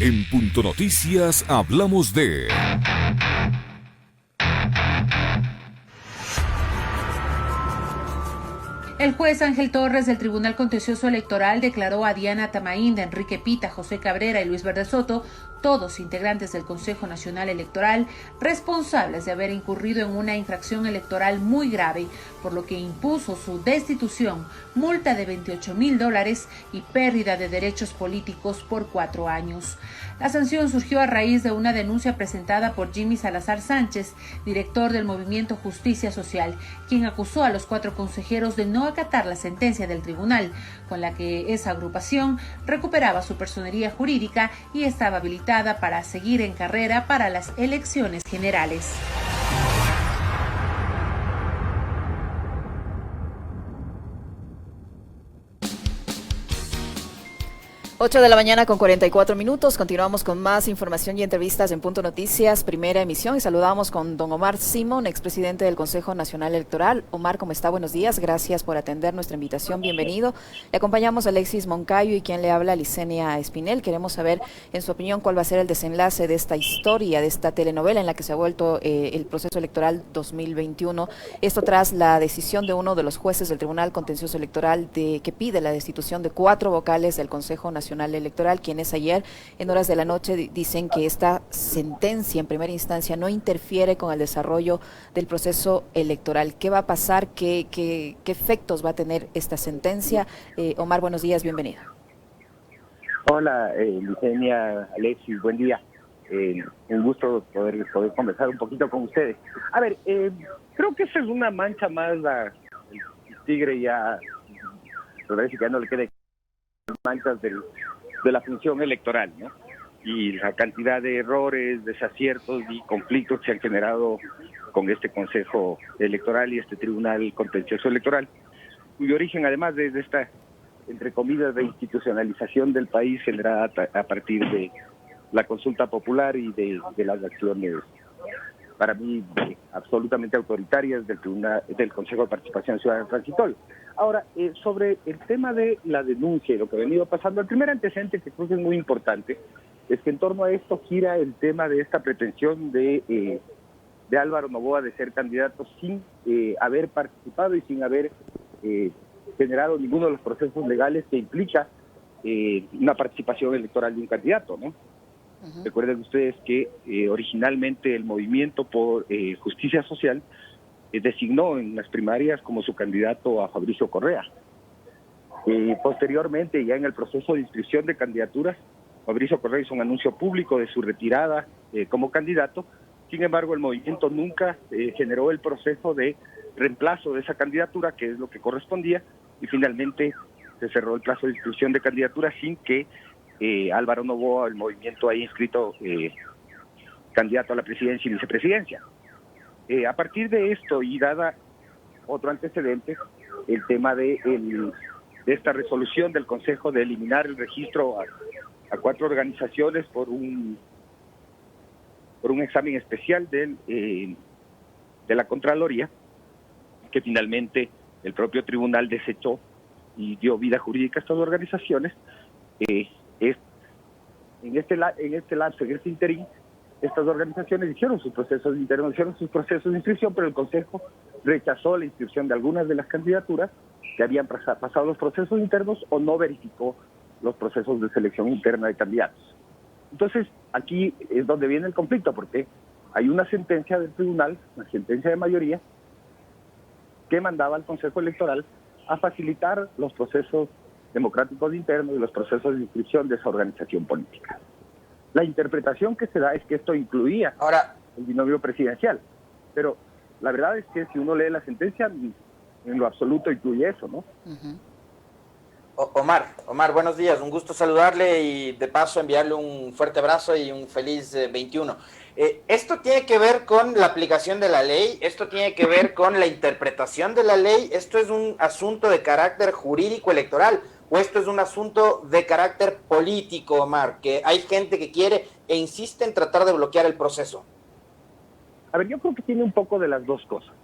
En Punto Noticias hablamos de... El juez Ángel Torres del Tribunal Contencioso Electoral declaró a Diana Tamainda, Enrique Pita, José Cabrera y Luis Verde Soto, todos integrantes del Consejo Nacional Electoral, responsables de haber incurrido en una infracción electoral muy grave, por lo que impuso su destitución, multa de $28,000 y pérdida de derechos políticos por 4 años. La sanción surgió a raíz de una denuncia presentada por Jimmy Salazar Sánchez, director del movimiento Justicia Social, quien acusó a los 4 consejeros de no acatar la sentencia del tribunal, con la que esa agrupación recuperaba su personería jurídica y estaba habilitada para seguir en carrera para las elecciones generales. 8 de la mañana con 44 minutos. Continuamos con más información y entrevistas en Punto Noticias, primera emisión. Y saludamos con don Omar Simón, expresidente del Consejo Nacional Electoral. Omar, ¿cómo está? Buenos días. Gracias por atender nuestra invitación. Bienvenido. Le acompañamos a Alexis Moncayo y quien le habla, Licenia Espinel. Queremos saber, en su opinión, cuál va a ser el desenlace de esta historia, de esta telenovela en la que se ha vuelto el proceso electoral 2021. Esto tras la decisión de uno de los jueces del Tribunal Contencioso Electoral que pide la destitución de 4 vocales del Consejo Nacional Electoral, quienes ayer en horas de la noche dicen que esta sentencia en primera instancia no interfiere con el desarrollo del proceso electoral. ¿Qué va a pasar? ¿Qué efectos va a tener esta sentencia? Omar, buenos días, bienvenido. Hola, Licenia, Alexis, buen día. Un gusto poder conversar un poquito con ustedes. A ver, creo que esa es una mancha más, el tigre ya, parece que ya no le quede manchas de la función electoral, ¿no? Y la cantidad de errores, desaciertos y conflictos que se han generado con este Consejo Electoral y este Tribunal Contencioso Electoral, cuyo origen, además de esta, entre comillas, de institucionalización del país generada a partir de la consulta popular y de las acciones, para mí, absolutamente autoritarias del Consejo de Participación Ciudadana Transitoria. Ahora, sobre el tema de la denuncia y lo que ha venido pasando, el primer antecedente que creo que es muy importante es que en torno a esto gira el tema de esta pretensión de Álvaro Noboa de ser candidato sin haber participado y sin haber generado ninguno de los procesos legales que implica una participación electoral de un candidato, ¿no? Uh-huh. Recuerden ustedes que originalmente el Movimiento por Justicia Social designó en las primarias como su candidato a Fabricio Correa. Posteriormente, ya en el proceso de inscripción de candidaturas, Fabricio Correa hizo un anuncio público de su retirada como candidato. Sin embargo, el movimiento nunca generó el proceso de reemplazo de esa candidatura, que es lo que correspondía, y finalmente se cerró el plazo de inscripción de candidaturas sin que Álvaro Noboa, el movimiento, haya inscrito candidato a la presidencia y vicepresidencia. A partir de esto, y dada otro antecedente, el tema de esta resolución del Consejo de eliminar el registro a 4 organizaciones por un examen especial de la Contraloría, que finalmente el propio tribunal desechó y dio vida jurídica a estas organizaciones. En este lapso, en este interín, estas organizaciones hicieron sus procesos internos, hicieron sus procesos de inscripción, pero el Consejo rechazó la inscripción de algunas de las candidaturas que habían pasado los procesos internos o no verificó los procesos de selección interna de candidatos. Entonces, aquí es donde viene el conflicto, porque hay una sentencia del tribunal, una sentencia de mayoría, que mandaba al Consejo Electoral a facilitar los procesos democráticos internos y los procesos de inscripción de esa organización política. La interpretación que se da es que esto incluía el binomio presidencial, pero la verdad es que si uno lee la sentencia, en lo absoluto incluye eso, ¿no? Uh-huh. Omar, buenos días, un gusto saludarle y de paso enviarle un fuerte abrazo y un feliz 21. ¿Esto tiene que ver con la aplicación de la ley? ¿Esto tiene que ver con la interpretación de la ley? ¿Esto es un asunto de carácter jurídico electoral? ¿O esto es un asunto de carácter político, Omar? Que hay gente que quiere e insiste en tratar de bloquear el proceso. A ver, yo creo que tiene un poco de las dos cosas.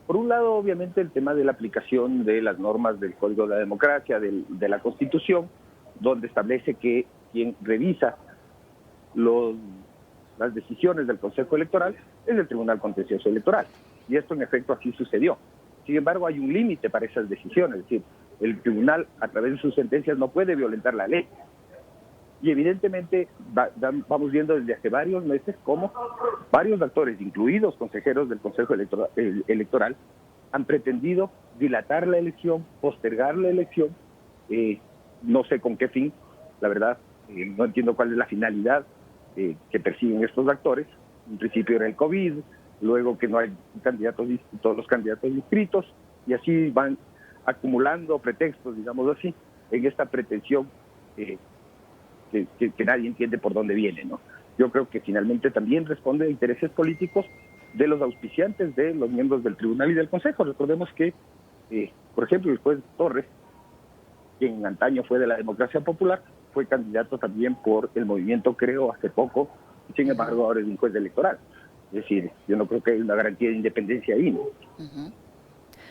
Por un lado, obviamente, el tema de la aplicación de las normas del Código de la Democracia, de la Constitución, donde establece que quien revisa las decisiones del Consejo Electoral es del Tribunal Contencioso Electoral. Y esto en efecto así sucedió. Sin embargo, hay un límite para esas decisiones. Es decir, el tribunal a través de sus sentencias no puede violentar la ley. Y evidentemente vamos viendo desde hace varios meses cómo varios actores, incluidos consejeros del Consejo Electoral, han pretendido dilatar la elección, postergar la elección, no sé con qué fin, la verdad, no entiendo cuál es la finalidad que persiguen estos actores. En principio era el COVID, luego que no hay candidatos, todos los candidatos inscritos, y así van acumulando pretextos, digamos así, en esta pretensión que nadie entiende por dónde viene, ¿no? Yo creo que finalmente también responde a intereses políticos de los auspiciantes, de los miembros del tribunal y del consejo. Recordemos que, por ejemplo, el juez Torres, quien antaño fue de la Democracia Popular, fue candidato también por el movimiento Creo hace poco, y sin embargo ahora es un juez electoral. Es decir, yo no creo que hay una garantía de independencia ahí, ¿no? Uh-huh.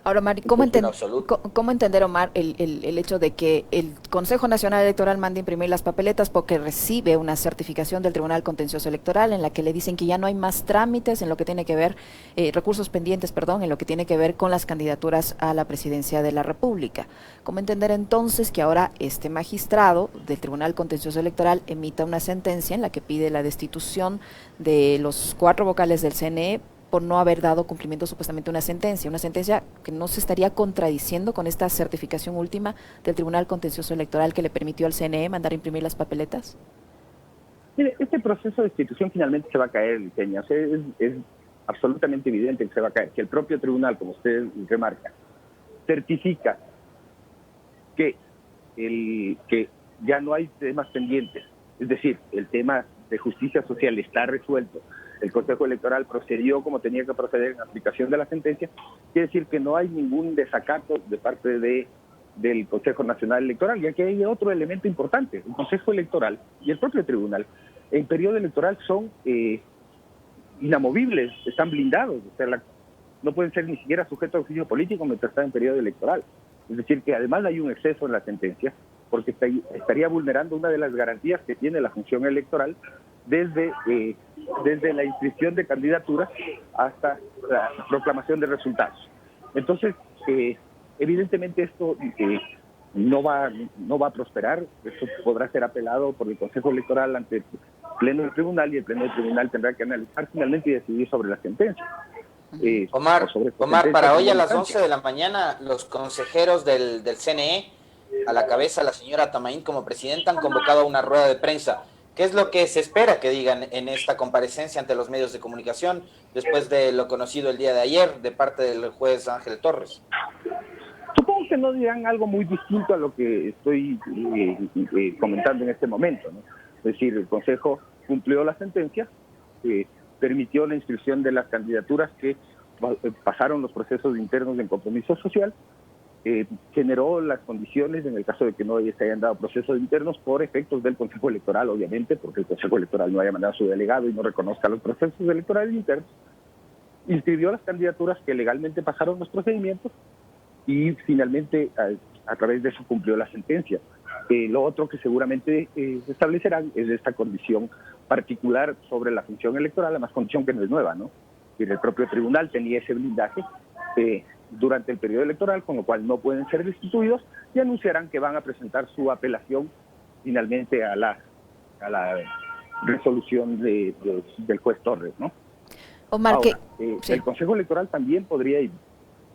Ahora, Mari, ¿cómo entender, Omar, el hecho de que el Consejo Nacional Electoral mande imprimir las papeletas porque recibe una certificación del Tribunal Contencioso Electoral en la que le dicen que ya no hay más trámites en lo que tiene que ver, recursos pendientes, perdón, en lo que tiene que ver con las candidaturas a la presidencia de la República? ¿Cómo entender entonces que ahora este magistrado del Tribunal Contencioso Electoral emita una sentencia en la que pide la destitución de los 4 vocales del CNE por no haber dado cumplimiento supuestamente a una sentencia que no se estaría contradiciendo con esta certificación última del Tribunal Contencioso Electoral que le permitió al CNE mandar a imprimir las papeletas? Mire, este proceso de destitución finalmente se va a caer, Liceña. O sea, es absolutamente evidente que se va a caer, que el propio tribunal, como usted remarca, certifica que ya no hay temas pendientes, es decir, el tema de justicia social está resuelto, el Consejo Electoral procedió como tenía que proceder en aplicación de la sentencia, quiere decir que no hay ningún desacato de parte del Consejo Nacional Electoral. Y aquí hay otro elemento importante: el Consejo Electoral y el propio tribunal en periodo electoral son inamovibles, están blindados, o sea, no pueden ser ni siquiera sujetos a juicio político mientras están en periodo electoral. Es decir, que además hay un exceso en la sentencia, porque estaría vulnerando una de las garantías que tiene la función electoral desde la inscripción de candidaturas hasta la proclamación de resultados. Entonces, evidentemente esto no va a prosperar. Esto podrá ser apelado por el Consejo Electoral ante el Pleno del Tribunal, y el Pleno del Tribunal tendrá que analizar finalmente y decidir sobre la sentencia. Omar, para hoy a las 11 de la mañana, los consejeros del CNE, a la cabeza la señora Tamaín como presidenta, han convocado a una rueda de prensa. ¿Qué es lo que se espera que digan en esta comparecencia ante los medios de comunicación después de lo conocido el día de ayer de parte del juez Ángel Torres? Supongo que no dirán algo muy distinto a lo que estoy comentando en este momento, ¿no? Es decir, el Consejo cumplió la sentencia, permitió la inscripción de las candidaturas que pasaron los procesos internos de compromiso social, generó las condiciones en el caso de que no se hayan dado procesos internos por efectos del Consejo Electoral, obviamente, porque el Consejo Electoral no haya mandado a su delegado y no reconozca los procesos electorales internos, inscribió las candidaturas que legalmente pasaron los procedimientos y finalmente a través de eso cumplió la sentencia. Lo otro que seguramente establecerán es esta condición particular sobre la función electoral, además condición que no es nueva, ¿no? Y el propio tribunal tenía ese blindaje durante el periodo electoral, con lo cual no pueden ser destituidos, y anunciarán que van a presentar su apelación finalmente a la resolución del juez Torres, ¿no? Omar, ahora, sí. El Consejo Electoral también podría,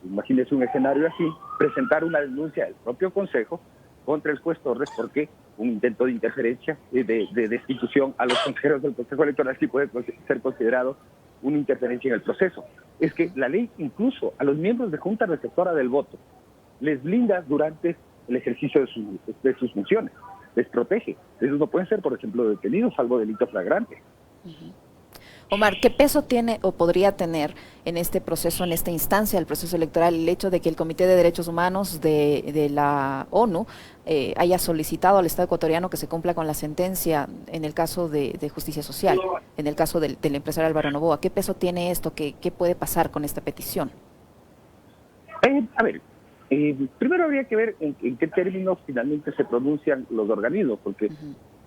imagínese un escenario así, presentar una denuncia del propio Consejo contra el juez Torres, porque un intento de interferencia, de destitución a los consejeros del Consejo Electoral sí puede ser considerado una interferencia en el proceso. Es que la ley incluso a los miembros de Junta Receptora del Voto les blinda durante el ejercicio de sus funciones, les protege. Ellos no pueden ser, por ejemplo, detenidos salvo delito flagrante. Uh-huh. Omar, ¿qué peso tiene o podría tener en este proceso, en esta instancia del proceso electoral, el hecho de que el Comité de Derechos Humanos de la ONU haya solicitado al Estado ecuatoriano que se cumpla con la sentencia en el caso de justicia social, en el caso del empresario Álvaro Noboa? ¿Qué peso tiene esto? ¿Qué puede pasar con esta petición? Primero habría que ver en qué términos finalmente se pronuncian los organismos, porque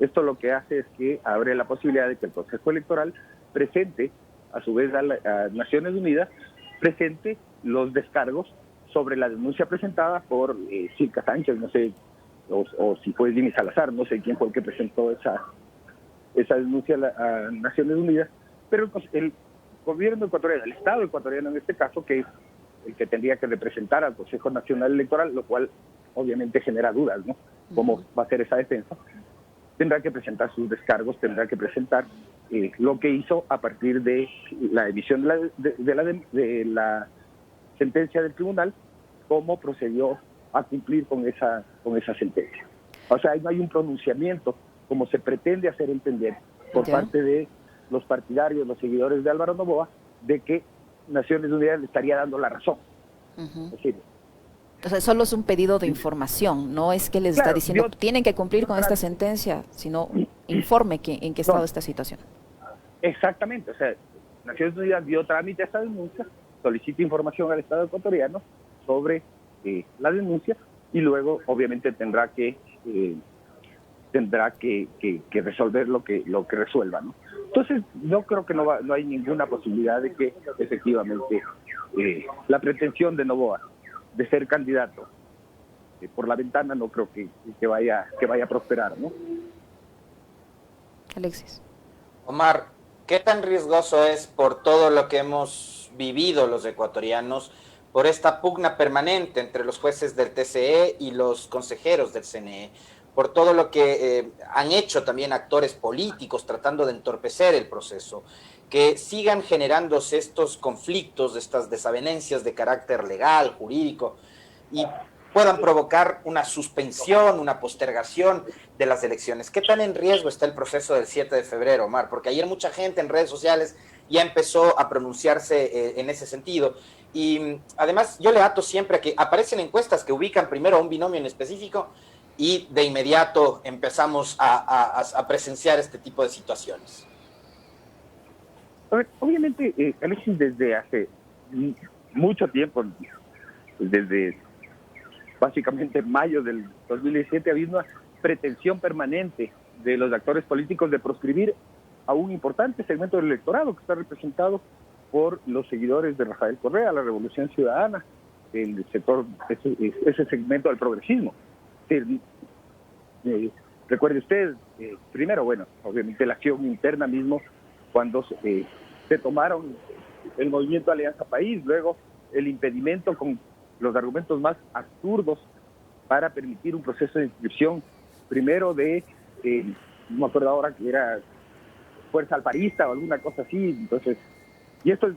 Esto lo que hace es que abre la posibilidad de que el Consejo Electoral presente, a su vez a Naciones Unidas, presente los descargos sobre la denuncia presentada por Silka Sánchez, no sé, o si fue Jimmy Salazar, no sé quién fue el que presentó esa denuncia a Naciones Unidas, pero el gobierno ecuatoriano, el Estado ecuatoriano en este caso, que es el que tendría que representar al Consejo Nacional Electoral, lo cual obviamente genera dudas, ¿no? ¿Cómo va a ser esa defensa? Tendrá que presentar sus descargos, tendrá que presentar lo que hizo a partir de la emisión de la sentencia del tribunal, cómo procedió a cumplir con esa sentencia. O sea, no hay un pronunciamiento, como se pretende hacer entender por parte de los partidarios, los seguidores de Álvaro Noboa, de que Naciones Unidas le estaría dando la razón. Es decir, o sea, solo es un pedido de información, no es que les está diciendo tienen que cumplir con esta sentencia, sino informe en qué estado esta situación. Exactamente, o sea, Naciones Unidas dio trámite a esta denuncia, solicita información al Estado ecuatoriano sobre la denuncia y luego obviamente tendrá que resolver lo que resuelva, ¿no? Entonces, yo creo que no hay ninguna posibilidad de que efectivamente la pretensión de Noboa de ser candidato por la ventana no creo que vaya a prosperar, ¿no? Alexis. Omar, ¿qué tan riesgoso es por todo lo que hemos vivido los ecuatorianos, por esta pugna permanente entre los jueces del TCE y los consejeros del CNE, por todo lo que han hecho también actores políticos tratando de entorpecer el proceso, que sigan generándose estos conflictos, estas desavenencias de carácter legal, jurídico, y puedan provocar una suspensión, una postergación de las elecciones? ¿Qué tan en riesgo está el proceso del 7 de febrero, Omar? Porque ayer mucha gente en redes sociales ya empezó a pronunciarse en ese sentido. Y además yo le ato siempre a que aparecen encuestas que ubican primero a un binomio en específico y de inmediato empezamos a presenciar este tipo de situaciones. A ver, obviamente, Alexis, desde hace mucho tiempo, desde básicamente mayo del 2017, ha habido una pretensión permanente de los actores políticos de proscribir a un importante segmento del electorado que está representado por los seguidores de Rafael Correa, la Revolución Ciudadana, el sector, ese segmento del progresismo. Recuerde usted, primero, bueno, obviamente la acción interna mismo, cuando se tomaron el movimiento Alianza País, luego el impedimento con los argumentos más absurdos para permitir un proceso de inscripción, primero no me acuerdo ahora que era Fuerza Alfarista o alguna cosa así, entonces, y esto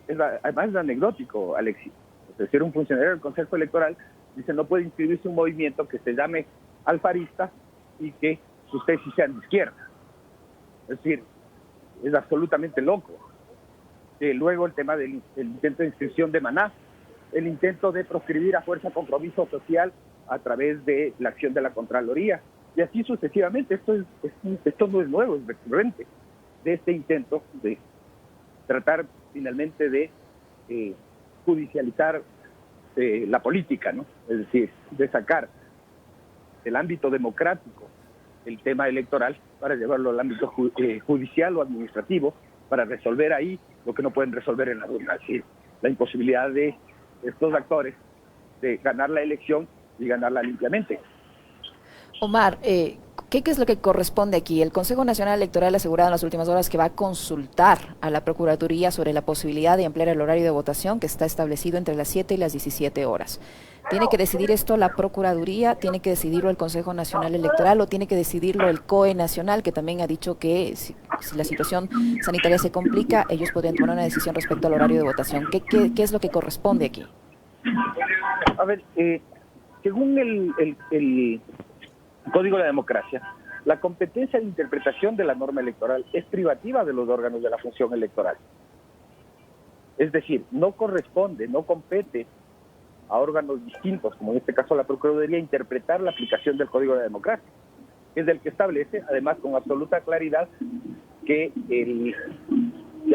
además es anecdótico, Alexis. Es decir, un funcionario del Consejo Electoral dice no puede inscribirse un movimiento que se llame alfarista y que sus tesis sean de izquierda. Es decir, es absolutamente loco. Luego el tema del intento de inscripción de Maná, el intento de proscribir a Fuerza Compromiso Social a través de la acción de la Contraloría, y así sucesivamente. Esto no es nuevo, es recurrente, de este intento de tratar finalmente de judicializar la política, ¿no? Es decir, de sacar del ámbito democrático el tema electoral para llevarlo al ámbito judicial o administrativo, para resolver ahí lo que no pueden resolver en la urna, es decir, la imposibilidad de estos actores de ganar la elección y ganarla limpiamente. Omar, ¿qué es lo que corresponde aquí? El Consejo Nacional Electoral ha asegurado en las últimas horas que va a consultar a la Procuraduría sobre la posibilidad de ampliar el horario de votación que está establecido entre las 7 y las 17 horas. ¿Tiene que decidir esto la Procuraduría? ¿Tiene que decidirlo el Consejo Nacional Electoral o tiene que decidirlo el COE Nacional, que también ha dicho que si la situación sanitaria se complica, ellos podrían tomar una decisión respecto al horario de votación? ¿Qué es lo que corresponde aquí? A ver, según el Código de la Democracia, la competencia de interpretación de la norma electoral es privativa de los órganos de la función electoral. Es decir, no corresponde, no compete a órganos distintos, como en este caso la Procuraduría, interpretar la aplicación del Código de la Democracia, que es el que establece, además con absoluta claridad, que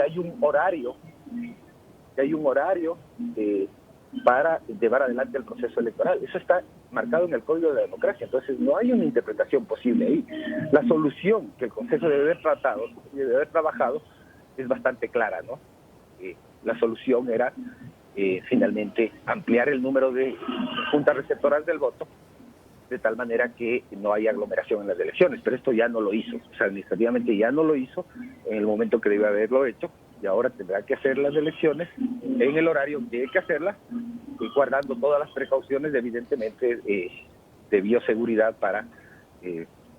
hay un horario para llevar adelante el proceso electoral. Eso está marcado en el Código de la Democracia. Entonces no hay una interpretación posible ahí. La solución que el Consejo debe haber tratado, debe haber trabajado, es bastante clara, ¿no? La solución era finalmente ampliar el número de juntas receptoras del voto de tal manera que no haya aglomeración en las elecciones, pero esto ya no lo hizo, o sea, administrativamente ya no lo hizo en el momento que debe haberlo hecho, y ahora tendrá que hacer las elecciones en el horario que hay que hacerlas, y guardando todas las precauciones, evidentemente, de bioseguridad para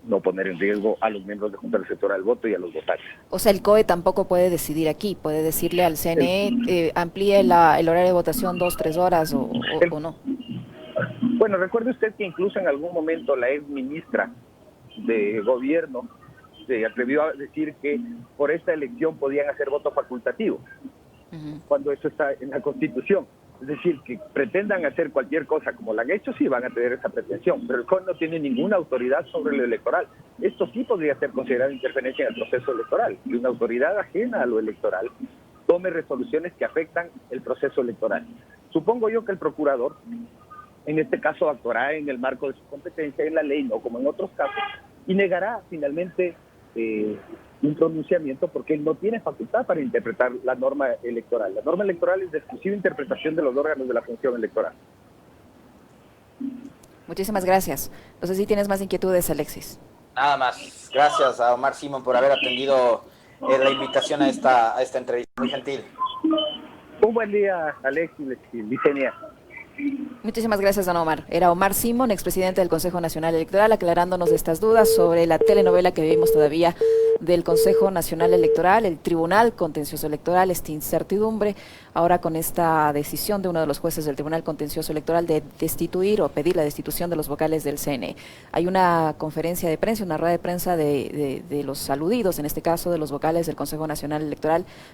no poner en riesgo a los miembros de Junta Receptora del Voto y a los votantes. O sea, el COE tampoco puede decidir aquí, puede decirle al CNE, amplíe el horario de votación 2-3 horas o no. Bueno, recuerde usted que incluso en algún momento la ex ministra de Gobierno se atrevió a decir que por esta elección podían hacer voto facultativo, cuando eso está en la Constitución. Es decir, que pretendan hacer cualquier cosa como la han hecho, sí van a tener esa pretensión, pero el COE no tiene ninguna autoridad sobre lo electoral. Esto sí podría ser considerado interferencia en el proceso electoral, y una autoridad ajena a lo electoral tome resoluciones que afectan el proceso electoral. Supongo yo que el procurador, en este caso, actuará en el marco de su competencia en la ley, no como en otros casos, y negará finalmente un pronunciamiento porque él no tiene facultad para interpretar la norma electoral. La norma electoral es de exclusiva interpretación de los órganos de la función electoral. Muchísimas gracias. No sé si tienes más inquietudes, Alexis. Nada más. Gracias a Omar Simón por haber atendido la invitación a esta entrevista. Muy gentil. Un buen día, Alexis y Licenia. Muchísimas gracias, don Omar. Era Omar Simón, expresidente del Consejo Nacional Electoral, aclarándonos estas dudas sobre la telenovela que vivimos todavía del Consejo Nacional Electoral, el Tribunal Contencioso Electoral, esta incertidumbre, ahora con esta decisión de uno de los jueces del Tribunal Contencioso Electoral de destituir o pedir la destitución de los vocales del CNE. Hay una conferencia de prensa, una rueda de prensa de los aludidos, en este caso de los vocales del Consejo Nacional Electoral,